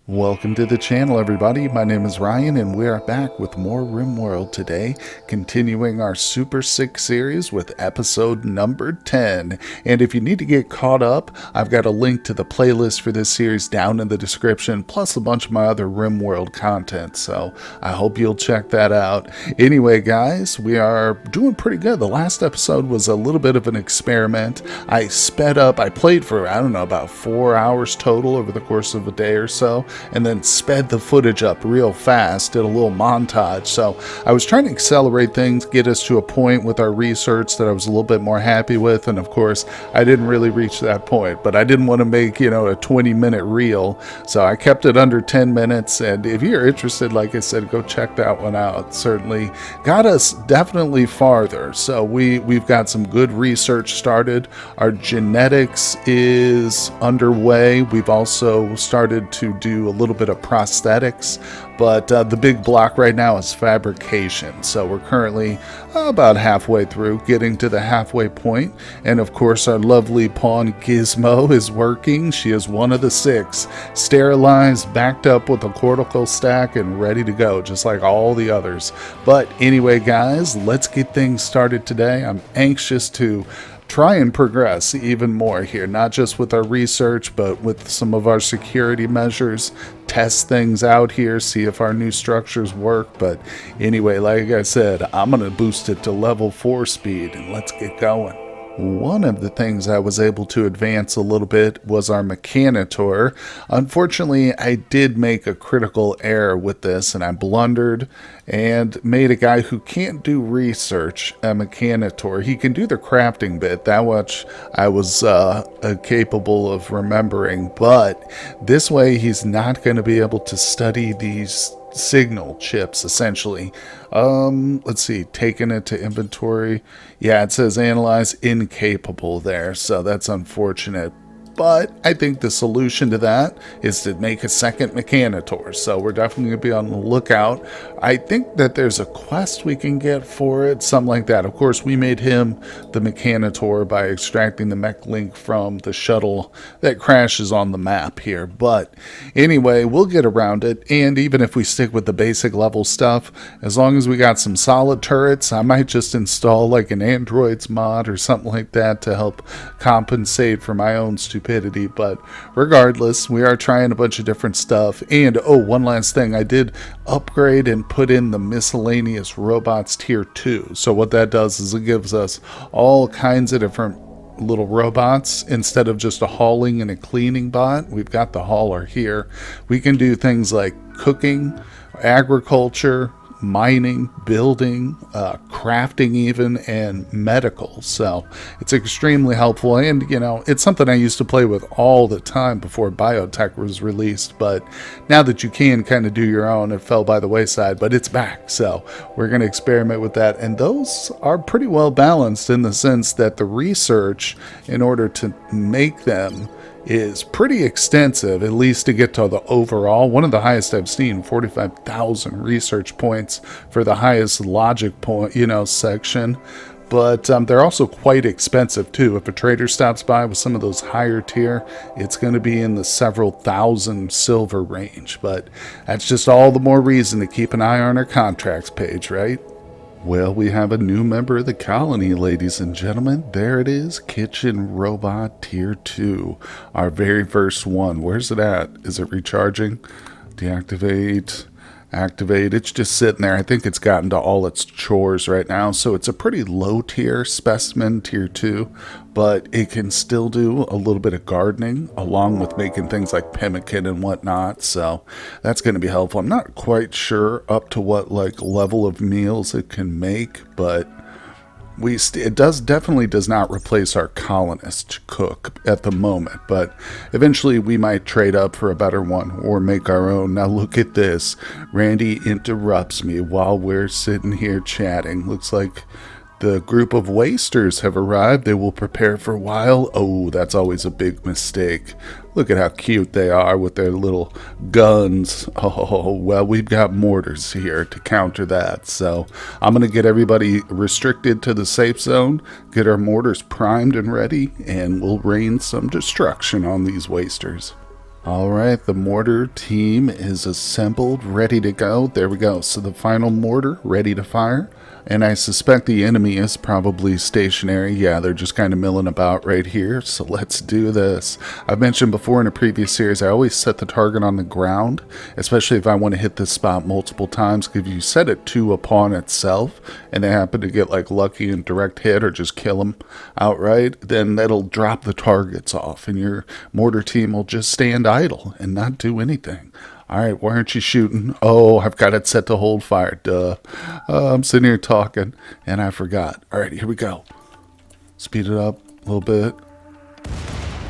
Welcome to the channel, everybody. My name is Ryan, and we are back with more RimWorld today, continuing our Super 6 series with episode number 10. And if you need to get caught up, I've got a link to the playlist for this series down in the description, plus a bunch of my other RimWorld content, so I hope you'll check that out. Anyway, guys, we are doing pretty good. The last episode was a little bit of an experiment. I sped up. I played for, I don't know, about 4 hours total over the course of a day or so, and then sped the footage up real fast, did a little montage. So I was trying to accelerate things, get us to a point with our research that I was a little bit more happy with, and of course I didn't really reach that point, but I didn't want to make, a 20-minute reel, so I kept it under 10 minutes, and if you're interested, like I said, go check that one out. Certainly got us definitely farther. So we've got some good research started. Our genetics is underway. We've also started to do a little bit of prosthetics, but the big block right now is fabrication. So we're currently about halfway through, getting to the halfway point, and of course our lovely pawn Gizmo is working. She is one of the 6, sterilized, backed up with a cortical stack, and ready to go, just like all the others. But anyway, guys, let's get things started today. I'm anxious to try and progress even more here, not just with our research, but with some of our security measures, test things out here, see if our new structures work. But anyway, like I said, I'm going to boost it to level 4 speed, and let's get going. One of the things I was able to advance a little bit was our Mechanitor. Unfortunately, I did make a critical error with this, and I blundered and made a guy who can't do research a Mechanitor. He can do the crafting bit, that much I was capable of remembering, but this way he's not going to be able to study these signal chips, essentially. Let's see, taking it to inventory. Yeah, it says analyze incapable there, so that's unfortunate. But I think the solution to that is to make a second Mechanitor, so we're definitely going to be on the lookout. I think that there's a quest we can get for it, something like that. Of course, we made him the Mechanitor by extracting the mech link from the shuttle that crashes on the map here. But anyway, we'll get around it, and even if we stick with the basic level stuff, as long as we got some solid turrets, I might just install like an androids mod or something like that to help compensate for my own stupidity. But regardless, we are trying a bunch of different stuff. And one last thing, I did upgrade and put in the miscellaneous robots tier 2. So what that does is it gives us all kinds of different little robots. Instead of just a hauling and a cleaning bot, we've got the hauler here. We can do things like cooking, agriculture, mining, building, crafting even, and medical. So it's extremely helpful, and it's something I used to play with all the time before biotech was released, but now that you can kind of do your own, it fell by the wayside, but it's back, so we're going to experiment with that. And those are pretty well balanced in the sense that the research in order to make them is pretty extensive, at least to get to the overall. One of the highest I've seen, 45,000 research points for the highest logic point, section. But they're also quite expensive too. If a trader stops by with some of those higher tier, it's going to be in the several thousand silver range. But that's just all the more reason to keep an eye on our contracts page, right? Well, we have a new member of the colony, ladies and gentlemen. There it is, Kitchen Robot Tier 2. Our very first one. Where's it at? Is it recharging? Deactivate. Activate. It's just sitting there. I think it's gotten to all its chores right now. So it's a pretty low tier specimen, tier 2, but it can still do a little bit of gardening along with making things like pemmican and whatnot. So that's going to be helpful. I'm not quite sure up to what level of meals it can make, but it definitely does not replace our colonist cook at the moment, but eventually we might trade up for a better one or make our own. Now look at this. Randy interrupts me while we're sitting here chatting. Looks like the group of wasters have arrived. They will prepare for a while. Oh, that's always a big mistake. Look at how cute they are with their little guns. Oh, well, we've got mortars here to counter that. So I'm going to get everybody restricted to the safe zone, get our mortars primed and ready, and we'll rain some destruction on these wasters. All right, the mortar team is assembled, ready to go. There we go. So the final mortar ready to fire. And I suspect the enemy is probably stationary. Yeah, they're just kind of milling about right here. So let's do this. I've mentioned before in a previous series, I always set the target on the ground, especially if I want to hit this spot multiple times. If you set it to a pawn itself and they happen to get like lucky and direct hit or just kill them outright, then that'll drop the targets off and your mortar team will just stand idle and not do anything. All right, why aren't you shooting? Oh, I've got it set to hold fire. Duh. I'm sitting here talking, and I forgot. All right, here we go. Speed it up a little bit.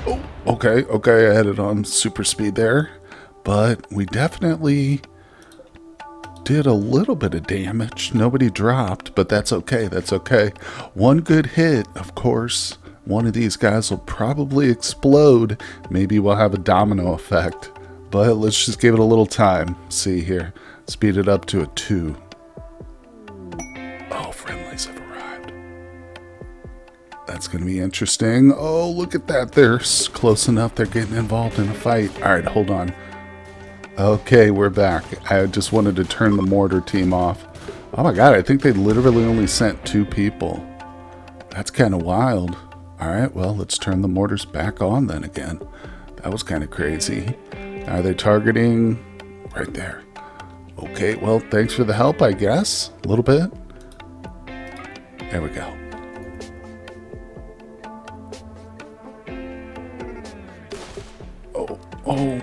Oh, okay. I had it on super speed there. But we definitely did a little bit of damage. Nobody dropped, but that's okay. That's okay. One good hit, of course. One of these guys will probably explode. Maybe we'll have a domino effect. But let's just give it a little time. See here. Speed it up to a 2. Oh, friendlies have arrived. That's going to be interesting. Oh, look at that. They're close enough. They're getting involved in a fight. All right, hold on. Okay, we're back. I just wanted to turn the mortar team off. Oh my god, I think they literally only sent 2 people. That's kind of wild. All right, well, let's turn the mortars back on then again. That was kind of crazy. Are they targeting right there? Okay, well, thanks for the help, I guess. A little bit. There we go. Oh,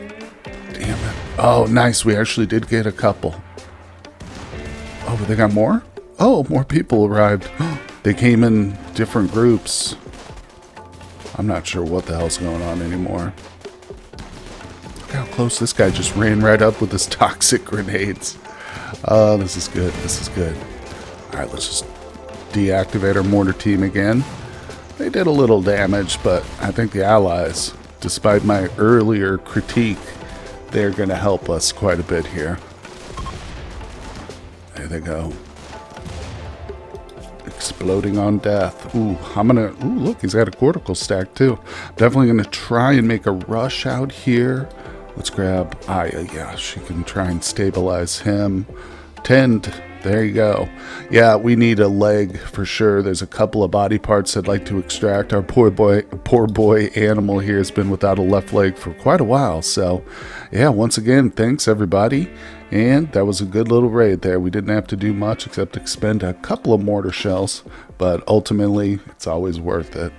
damn it. Oh, nice. We actually did get a couple. Oh, but they got more? Oh, more people arrived. They came in different groups. I'm not sure what the hell's going on anymore. How close this guy just ran right up with his toxic grenades. This is good. This is good. All right, let's just deactivate our mortar team again. They did a little damage, but I think the allies, despite my earlier critique, they're going to help us quite a bit here. There they go. Exploding on death. Ooh, look, he's got a cortical stack too. Definitely going to try and make a rush out here. Let's grab Aya. Yeah, she can try and stabilize him. Tend. There you go. Yeah, we need a leg for sure. There's a couple of body parts I'd like to extract. Our poor boy animal here has been without a left leg for quite a while. So, yeah, once again, thanks everybody. And that was a good little raid there. We didn't have to do much except expend a couple of mortar shells. But ultimately, it's always worth it.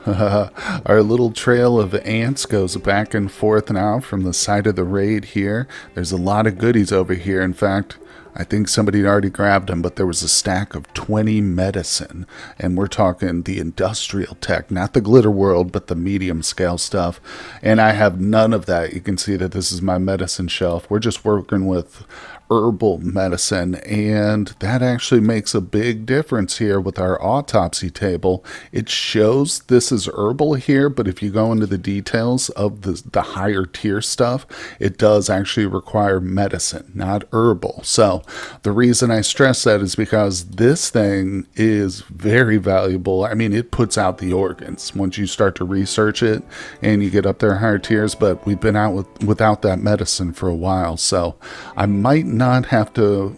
Our little trail of ants goes back and forth now from the side of the raid here. There's a lot of goodies over here. In fact, I think somebody already grabbed them, but there was a stack of 20 medicine. And we're talking the industrial tech, not the glitter world, but the medium scale stuff. And I have none of that. You can see that this is my medicine shelf. We're just working with herbal medicine, and that actually makes a big difference here with our autopsy table. It shows this is herbal here, but if you go into the details of the higher tier stuff, it does actually require medicine, not herbal. So the reason I stress that is because this thing is very valuable. I mean, it puts out the organs once you start to research it and you get up there higher tiers, but we've been out without that medicine for a while, so I might not have to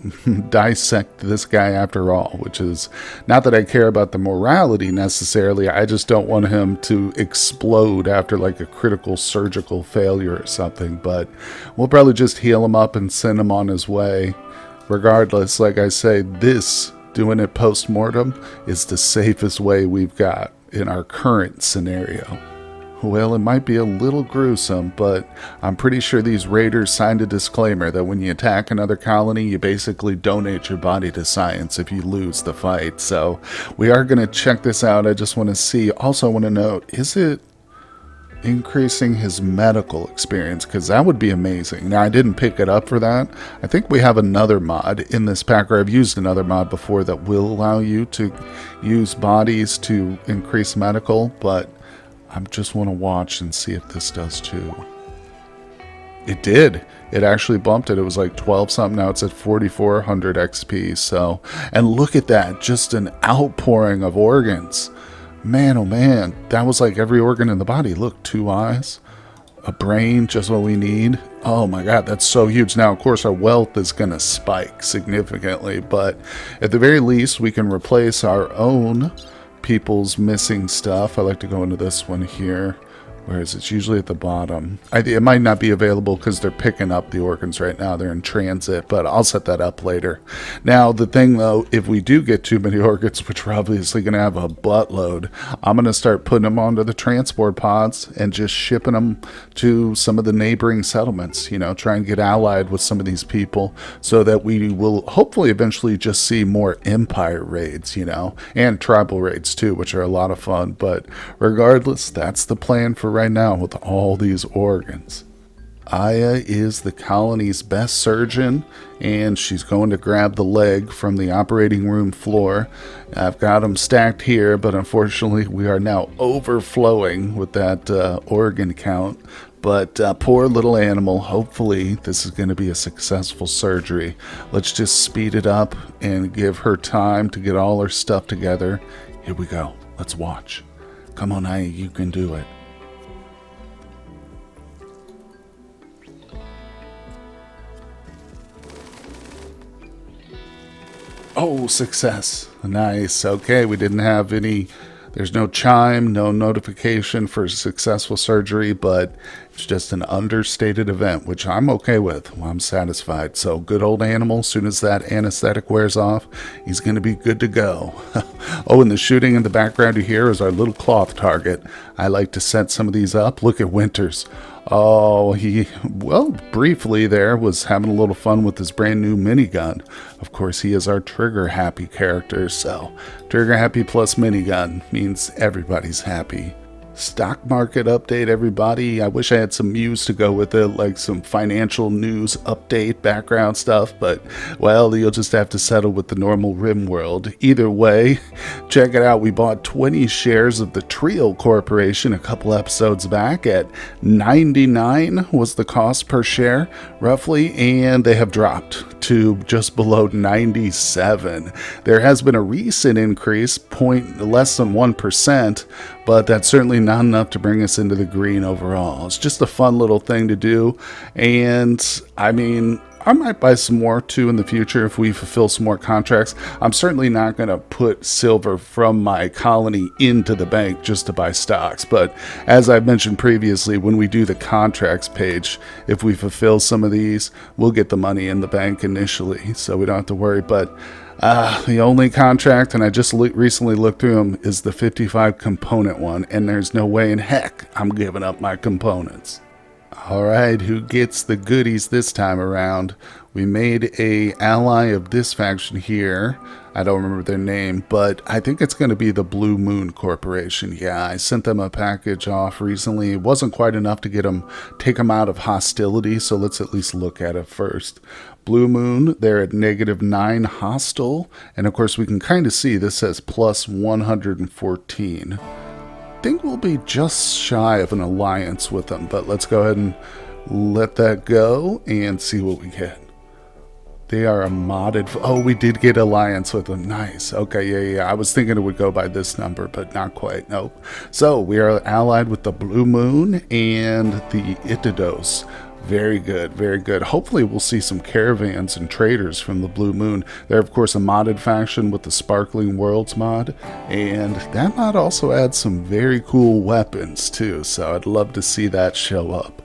dissect this guy after all, which is not that I care about the morality necessarily. I just don't want him to explode after like a critical surgical failure or something, but we'll probably just heal him up and send him on his way. Regardless, like I say, this, doing it post-mortem, is the safest way we've got in our current scenario. Well, it might be a little gruesome, but I'm pretty sure these raiders signed a disclaimer that when you attack another colony, you basically donate your body to science if you lose the fight. So we are going to check this out. I just want to see. Also, I want to note, is it increasing his medical experience? Because that would be amazing. Now, I didn't pick it up for that. I think we have another mod in this pack, or I've used another mod before that will allow you to use bodies to increase medical, but I just want to watch and see if this does too. It did. It actually bumped it. It was like 12 something. Now it's at 4,400 XP. So, and look at that. Just an outpouring of organs. Man, oh man. That was like every organ in the body. Look, 2 eyes. A brain, just what we need. Oh my god, that's so huge. Now, of course, our wealth is going to spike significantly, but at the very least, we can replace our own people's missing stuff. I like to go into this one here. Whereas it's usually at the bottom. It might not be available because they're picking up the organs right now. They're in transit, but I'll set that up later. Now, the thing, though, if we do get too many organs, which we're obviously going to have a buttload, I'm going to start putting them onto the transport pods and just shipping them to some of the neighboring settlements. You know, try and get allied with some of these people so that we will hopefully eventually just see more empire raids, you know, and tribal raids, too, which are a lot of fun. But regardless, that's the plan for right now with all these organs. Aya is the colony's best surgeon, and she's going to grab the leg from the operating room floor. I've got them stacked here, but unfortunately we are now overflowing with that organ count. But poor little animal, hopefully this is going to be a successful surgery. Let's just speed it up and give her time to get all her stuff together. Here we go. Let's watch. Come on, Aya, you can do it. Oh, success. Nice. Okay, we didn't have any, there's no chime, no notification for successful surgery, but it's just an understated event, which I'm okay with. I'm satisfied. So good old animal, as soon as that anesthetic wears off, he's going to be good to go. Oh, and the shooting in the background you hear is our little cloth target. I like to set some of these up. Look at Winters. Oh, he, well, briefly there was having a little fun with his brand new minigun. Of course, he is our trigger-happy character, so trigger-happy plus minigun means everybody's happy. Stock market update, everybody. I wish I had some news to go with it, like some financial news update, background stuff, but, well, you'll just have to settle with the normal RimWorld. Either way, check it out. We bought 20 shares of the Trio Corporation a couple episodes back at 99 was the cost per share, roughly, and they have dropped to just below 97. There has been a recent increase, less than 1%, but that's certainly not enough to bring us into the green overall. It's just a fun little thing to do, and I mean, I might buy some more too in the future if we fulfill some more contracts. I'm certainly not going to put silver from my colony into the bank just to buy stocks, but as I've mentioned previously, when we do the contracts page, if we fulfill some of these, we'll get the money in the bank initially, so we don't have to worry. But the only contract, and I just recently looked through them, is the 55 component one, and there's no way in heck I'm giving up my components. Alright, who gets the goodies this time around? We made a ally of this faction here. I don't remember their name, but I think it's going to be the Blue Moon Corporation. Yeah, I sent them a package off recently. It wasn't quite enough to take them out of hostility, so let's at least look at it first. Blue Moon, they're at -9 hostile, and of course we can kind of see this says plus 114. I think we'll be just shy of an alliance with them, but let's go ahead and let that go and see what we get. They are a modded, oh, we did get alliance with them. Nice. Okay, yeah. I was thinking it would go by this number, but not quite. Nope. So we are allied with the Blue Moon and the Itidos. Very good, very good. Hopefully we'll see some caravans and traders from the Blue Moon. They're, of course, a modded faction with the Sparkling Worlds mod, and that mod also adds some very cool weapons, too, so I'd love to see that show up.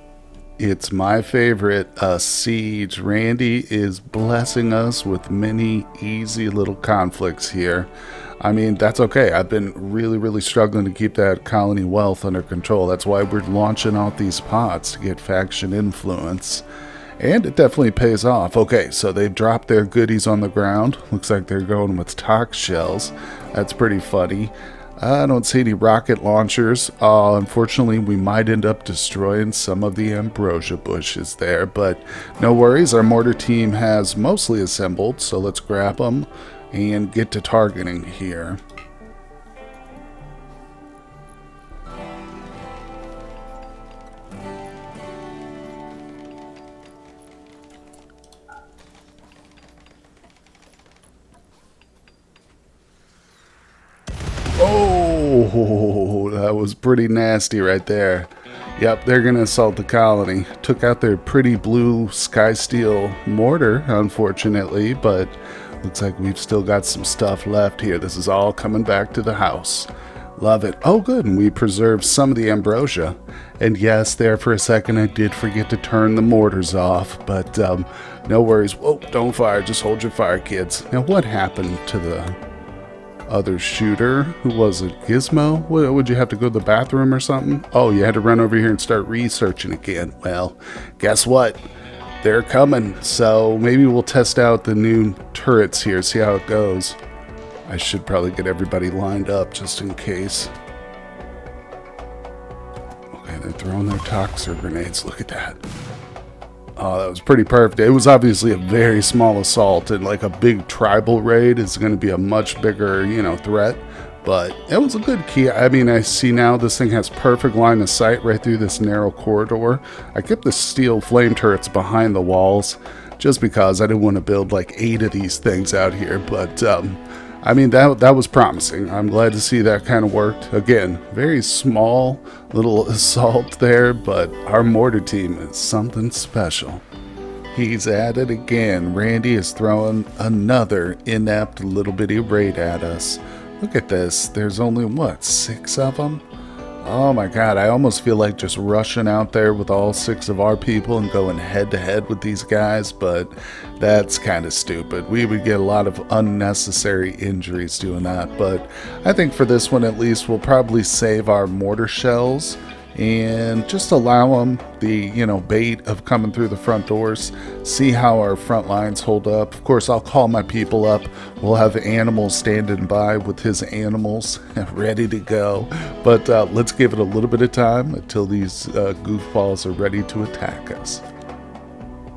It's my favorite, Siege. Randy is blessing us with many easy little conflicts here. I mean, that's okay. I've been really struggling to keep that colony wealth under control. That's why we're launching out these pods to get faction influence. And it definitely pays off. Okay, so they've dropped their goodies on the ground. Looks like they're going with tox shells. That's pretty funny. I don't see any rocket launchers. Unfortunately, we might end up destroying some of the ambrosia bushes there, but no worries. Our mortar team has mostly assembled, so let's grab them and get to targeting here. Oh, that was pretty nasty right there. Yep, they're going to assault the colony. Took out their pretty blue sky steel mortar, unfortunately, but looks like we've still got some stuff left here. This is all coming back to the house. Love it. Oh, good, and we preserved some of the ambrosia. And yes, there for a second I did forget to turn the mortars off, but no worries. Whoa, don't fire. Just hold your fire, kids. Now, what happened to the other shooter? Who was it? Gizmo? Would you have to go to the bathroom or something? Oh, you had to run over here and start researching again. Well, guess what? They're coming. So maybe we'll test out the new turrets here, see how it goes. I should probably get everybody lined up just in case. Okay, they're throwing their toxer grenades. Look at that. Oh, that was pretty perfect. It was obviously a very small assault, and like a big tribal raid is going to be a much bigger, threat. But it was a good key. I mean, I see now this thing has perfect line of sight right through this narrow corridor. I kept the steel flame turrets behind the walls just because I didn't want to build like 8 of these things out here. But I mean, that was promising. I'm glad to see that kind of worked. Again, very small little assault there, but our mortar team is something special. He's at it again. Randy is throwing another inept little bitty raid at us. Look at this. There's only, what, 6 of them? Oh my god, I almost feel like just rushing out there with all 6 of our people and going head to head with these guys, but that's kind of stupid. We would get a lot of unnecessary injuries doing that, but I think for this one at least we'll probably save our mortar shells and just allow them the, bait of coming through the front doors, see how our front lines hold up. Of course, I'll call my people up. We'll have animals standing by with his animals ready to go. But let's give it a little bit of time until these goofballs are ready to attack us.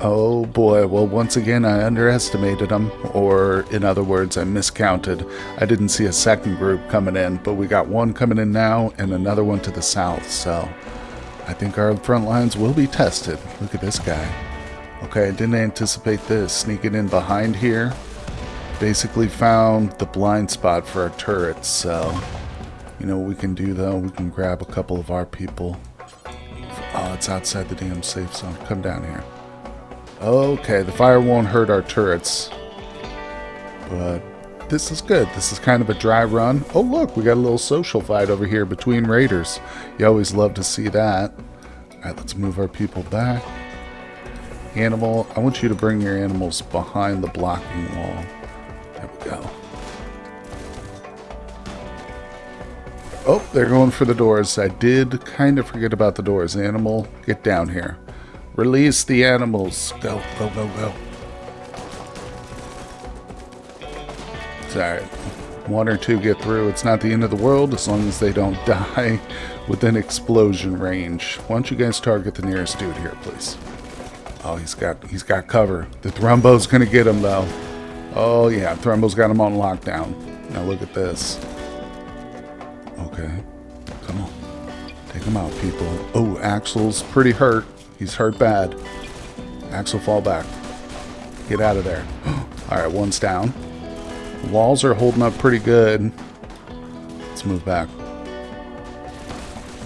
Oh boy, well once again I underestimated them, or in other words I miscounted. I didn't see a second group coming in, but we got one coming in now and another one to the south, so I think our front lines will be tested. Look at this guy. Okay, I didn't anticipate this. Sneaking in behind here. Basically found the blind spot for our turrets, so you know what we can do though? We can grab a couple of our people. Oh, it's outside the damn safe zone. Come down here. Okay, the fire won't hurt our turrets, but this is good. This is kind of a dry run. Oh look, we got a little social fight over here between raiders. You always love to see that. Alright, let's move our people back. Animal, I want you to bring your animals behind the blocking wall. There we go. Oh, they're going for the doors. I did kind of forget about the doors. Animal, get down here. Release the animals. Go, go, go, go. Sorry. 1 or 2 get through. It's not the end of the world as long as they don't die within explosion range. Why don't you guys target the nearest dude here, please? Oh, he's got cover. The Thrumbo's gonna get him though. Oh yeah, Thrumbo's got him on lockdown. Now look at this. Okay. Come on. Take him out, people. Oh, Axel's pretty hurt. He's hurt bad. Axel, fall back. Get out of there. Alright, one's down. The walls are holding up pretty good. Let's move back.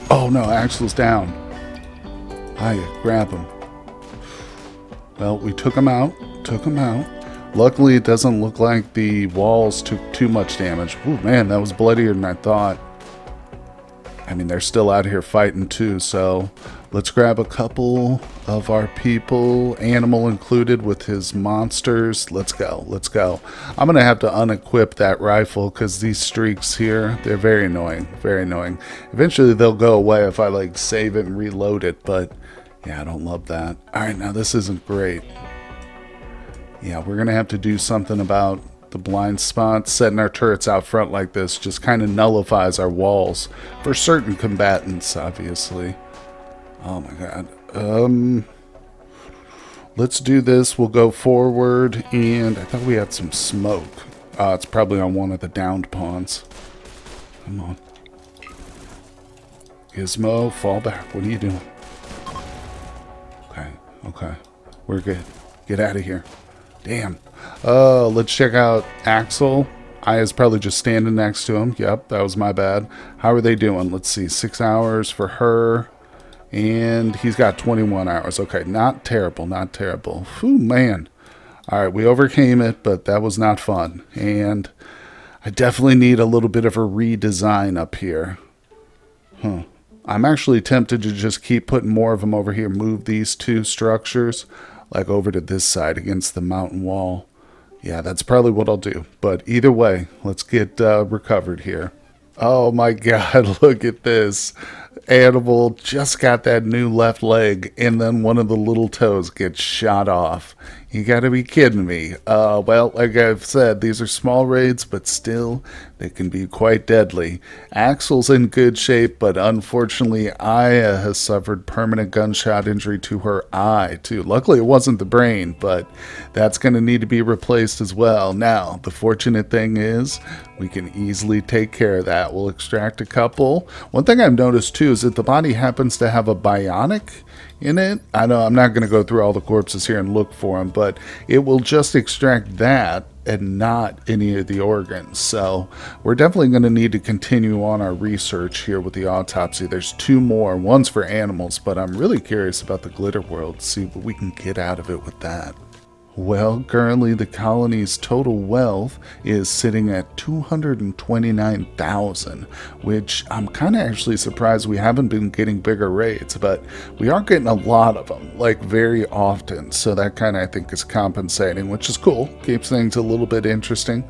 Oh no, Axel's down. Hiya, grab him. Well, we took him out. Luckily, it doesn't look like the walls took too much damage. Ooh, man, that was bloodier than I thought. I mean, they're still out here fighting too, so let's grab a couple of our people, animal included with his monsters. Let's go, let's go. I'm gonna have to unequip that rifle because these streaks here, they're very annoying, very annoying. Eventually they'll go away if I like save it and reload it, but yeah, I don't love that. All right, now this isn't great. Yeah, we're gonna have to do something about the blind spots. Setting our turrets out front like this just kind of nullifies our walls for certain combatants, obviously. Oh my god. Let's do this. We'll go forward, and I thought we had some smoke. It's probably on one of the downed pawns. Come on. Gizmo, fall back. What are you doing? Okay. We're good. Get out of here. Damn. Let's check out Axel. Aya's probably just standing next to him. Yep, that was my bad. How are they doing? Let's see. 6 hours for her. And he's got 21 hours. Okay, not terrible, not terrible. Whew, man. All right, we overcame it, but that was not fun. And I definitely need a little bit of a redesign up here. I'm actually tempted to just keep putting more of them over here. Move these two structures, like over to this side against the mountain wall. Yeah, that's probably what I'll do. But either way, let's get recovered here. Oh my God, look at this. Animal just got that new left leg, and then one of the little toes gets shot off. You gotta be kidding me. Well, like I've said, these are small raids, but still, they can be quite deadly. Axel's in good shape, but unfortunately, Aya has suffered permanent gunshot injury to her eye, too. Luckily, it wasn't the brain, but that's gonna need to be replaced as well. Now, the fortunate thing is, we can easily take care of that. We'll extract a couple. One thing I've noticed, too, is that the body happens to have a bionic in it. I know I'm not going to go through all the corpses here and look for them, but it will just extract that and not any of the organs. So we're definitely going to need to continue on our research here with the autopsy. There's two more. One's for animals, but I'm really curious about the glitter world, see what we can get out of it with that. Well, currently the colony's total wealth is sitting at 229,000, which I'm kind of actually surprised we haven't been getting bigger raids, but we are getting a lot of them, like very often, so that kind of I think is compensating, which is cool, keeps things a little bit interesting.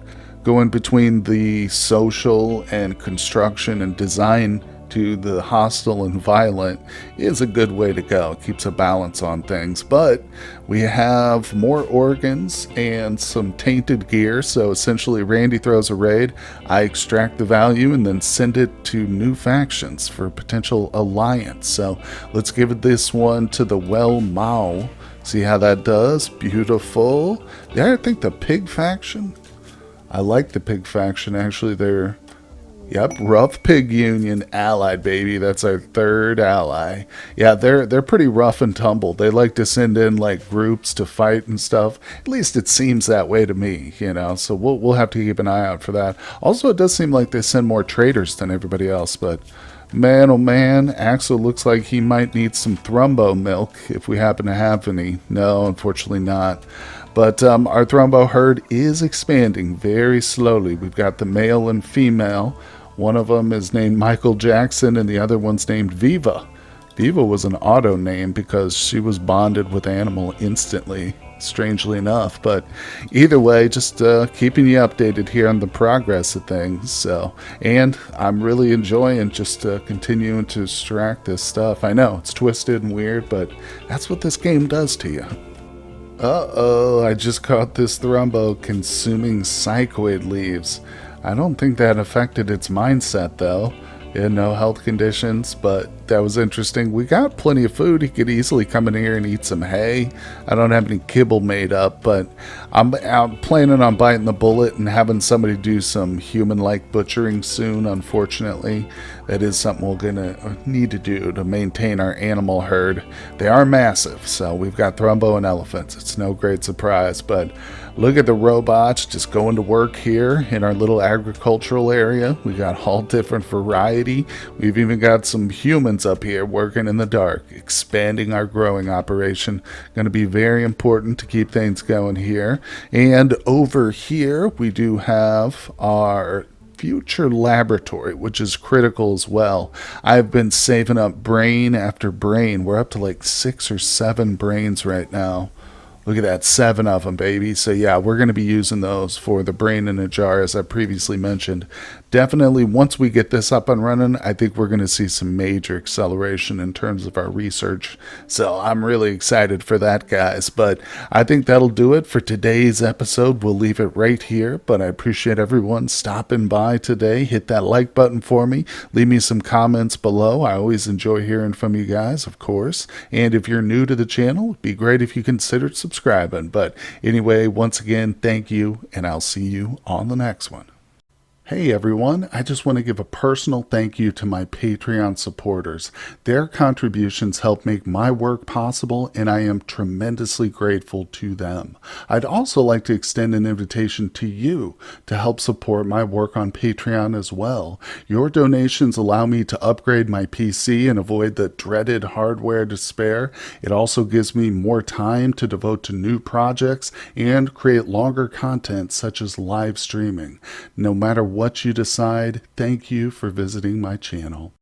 Going between the social and construction and design to the hostile and violent is a good way to go. It keeps a balance on things. But we have more organs and some tainted gear. So essentially, Randy throws a raid, I extract the value, and then send it to new factions for a potential alliance. So let's give this one to the Well Mao. See how that does? Beautiful. Yeah, I think the pig faction. I like the pig faction. Actually, they're... Yep, Rough Pig Union allied, baby. That's our third ally. Yeah, they're pretty rough and tumble. They like to send in like groups to fight and stuff. At least it seems that way to me, you know. So we'll have to keep an eye out for that. Also, it does seem like they send more traders than everybody else, but man, oh man, Axel looks like he might need some Thrumbo milk if we happen to have any. No, unfortunately not. But our Thrumbo herd is expanding very slowly. We've got the male and female. One of them is named Michael Jackson, and the other one's named Viva. Viva was an auto name because she was bonded with Animal instantly, strangely enough. But either way, just keeping you updated here on the progress of things. So, and I'm really enjoying just continuing to extract this stuff. I know, it's twisted and weird, but that's what this game does to you. Uh-oh, I just caught this Thrumbo consuming psychoid leaves. I don't think that affected its mindset, though. It had no health conditions, but that was interesting. We got plenty of food. He could easily come in here and eat some hay. I don't have any kibble made up, but I'm planning on biting the bullet and having somebody do some human-like butchering soon, unfortunately. That is something we're going to need to do to maintain our animal herd. They are massive, so we've got Thrumbo and elephants. It's no great surprise, but look at the robots just going to work here in our little agricultural area. We got all different variety. We've even got some humans up here working in the dark, expanding our growing operation. Going to be very important to keep things going here. And over here, we do have our future laboratory, which is critical as well. I've been saving up brain after brain. We're up to like 6 or 7 brains right now. Look at that, 7 of them, baby. So yeah, we're going to be using those for the brain in a jar, as I previously mentioned. Definitely, once we get this up and running, I think we're going to see some major acceleration in terms of our research. So I'm really excited for that, guys. But I think that'll do it for today's episode. We'll leave it right here, but I appreciate everyone stopping by today. Hit that like button for me. Leave me some comments below. I always enjoy hearing from you guys, of course. And if you're new to the channel, it'd be great if you considered subscribing. But anyway, once again, thank you, and I'll see you on the next one. Hey everyone, I just want to give a personal thank you to my Patreon supporters. Their contributions help make my work possible, and I am tremendously grateful to them. I'd also like to extend an invitation to you to help support my work on Patreon as well. Your donations allow me to upgrade my PC and avoid the dreaded hardware despair. It also gives me more time to devote to new projects and create longer content such as live streaming. No matter what you decide, thank you for visiting my channel.